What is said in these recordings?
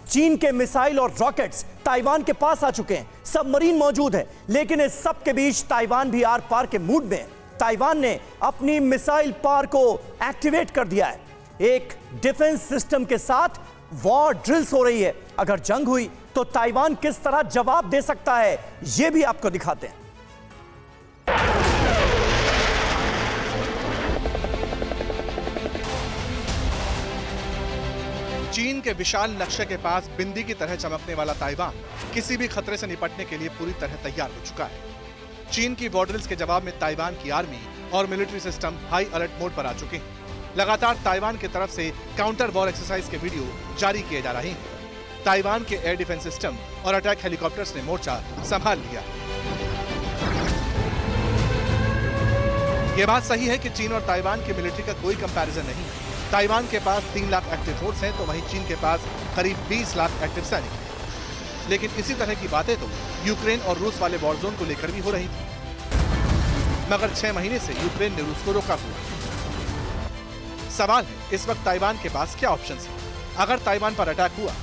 चीन के मिसाइल और रॉकेट्स ताइवान के पास आ चुके हैं, सबमरीन मौजूद है, लेकिन इस सब के बीच ताइवान भी आर पार के मूड में है। ताइवान ने अपनी मिसाइल पार को एक्टिवेट कर दिया है। एक डिफेंस सिस्टम के साथ वॉर ड्रिल्स हो रही है। अगर जंग हुई तो ताइवान किस तरह जवाब दे सकता है, यह भी आपको दिखाते हैं। चीन के विशाल नक्शे के पास बिंदी की तरह चमकने वाला ताइवान किसी भी खतरे से निपटने के लिए पूरी तरह तैयार हो चुका है। चीन की वॉर ड्रिल्स के जवाब में ताइवान की आर्मी और military system high alert mode पर आ चुके हैं। लगातार ताइवान की तरफ से काउंटर वॉर एक्सरसाइज के वीडियो जारी किए जा रहे हैं। ताइवान के एयर डिफेंस सिस्टम और अटैक हेलीकॉप्टर्स ने मोर्चा संभाल लिया। ये बात सही है कि चीन और ताइवान की मिलिट्री का कोई कंपैरिजन नहीं है। ताइवान के पास 3 लाख एक्टिव फोर्स हैं, तो वहीं चीन के पास करीब 20 लाख एक्टिव सैनिक हैं। लेकिन इसी तरह की बातें तो यूक्रेन और रूस वाले वॉर जोन को लेकर भी हो रही थी, मगर 6 महीने से यूक्रेन ने रूस को रोका हुआ। सवाल है, इस वक्त ताइवान के पास क्या ऑप्शंस हैं? अगर ताइवान पर अटैक हुआ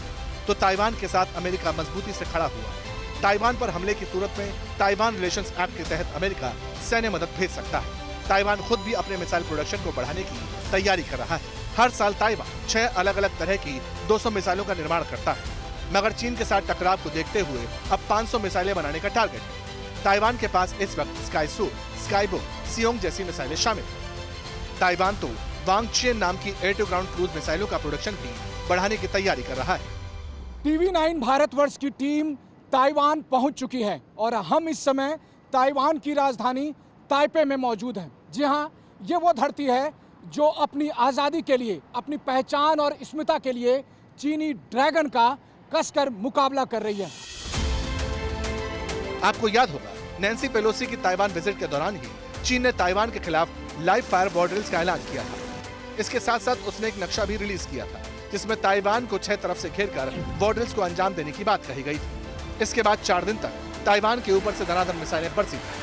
तो ताइवान के साथ अमेरिका मजबूती से खड़ा हुआ। ताइवान पर हमले की सूरत में ताइवान रिलेशंस एक्ट के तहत अमेरिका सैन्य मदद भेज सकता है। ताइवान खुद भी अपने मिसाइल प्रोडक्शन को बढ़ाने की तैयारी कर रहा है। हर साल ताइवान 6 अलग अलग तरह की 200 मिसाइलों का निर्माण करता है, मगर चीन के साथ टकराव को देखते हुए अब 500 मिसाइलें बनाने का टारगेट है। ताइवान के पास इस वक्त स्काई सूट, स्काईबुक, सियोंग जैसी मिसाइलें शामिल हैं। ताइवान तो वांगचियन नाम की एयर टू ग्राउंड क्रूज मिसाइलों का प्रोडक्शन भी बढ़ाने की तैयारी कर रहा है। TV9 भारतवर्ष की टीम ताइवान पहुंच चुकी है और हम इस समय ताइवान की राजधानी ताइपे में मौजूद हैं। जी हाँ, ये वो धरती है जो अपनी आज़ादी के लिए, अपनी पहचान और अस्मिता के लिए चीनी ड्रैगन का कसकर मुकाबला कर रही है। आपको याद होगा, नैन्सी पेलोसी की ताइवान विजिट के दौरान ही चीन ने ताइवान के खिलाफ लाइव फायर वॉर ड्रिल्स का ऐलान किया था। इसके साथ साथ उसने एक नक्शा भी रिलीज किया था, जिसमें ताइवान को 6 तरफ से घेरकर वॉर ड्रिल्स को अंजाम देने की बात कही गई थी। इसके बाद 4 दिन तक ताइवान के ऊपर से धनाधन मिसाइलें बरसी थी।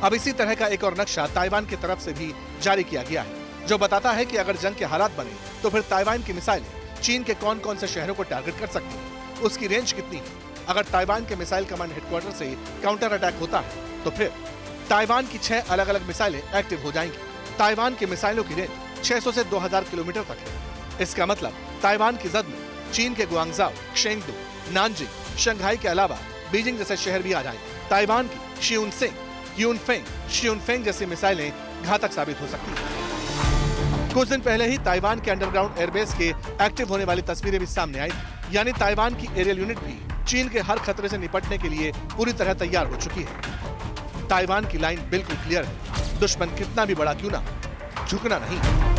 अब इसी तरह का एक और नक्शा ताइवान की तरफ से भी जारी किया गया है, जो बताता है कि अगर जंग के हालात बने तो फिर ताइवान की मिसाइलें चीन के कौन कौन से शहरों को टारगेट कर सकती हैं, उसकी रेंज कितनी है। अगर ताइवान के मिसाइल कमांड हेडक्वार्टर से काउंटर अटैक होता है तो फिर ताइवान की 6 अलग अलग मिसाइलें एक्टिव हो जाएंगी। ताइवान की मिसाइलों की रेंज 600 से 2000 किलोमीटर तक है। इसका मतलब ताइवान की जद में चीन के गुआंगझाओ, शेंगडू, नानजिंग, शंघाई के अलावा बीजिंग जैसे शहर भी आ जाएंगे। ताइवान की शियुनसेंग, शियुनफेंग जैसी मिसाइलें घातक साबित हो सकती हैं। कुछ दिन पहले ही ताइवान के अंडरग्राउंड एयरबेस के एक्टिव होने वाली तस्वीरें भी सामने आई, यानी ताइवान की एरियल यूनिट भी चीन के हर खतरे से निपटने के लिए पूरी तरह तैयार हो चुकी है। ताइवान की लाइन बिल्कुल क्लियर है, दुश्मन कितना भी बड़ा क्यों ना, झुकना नहीं।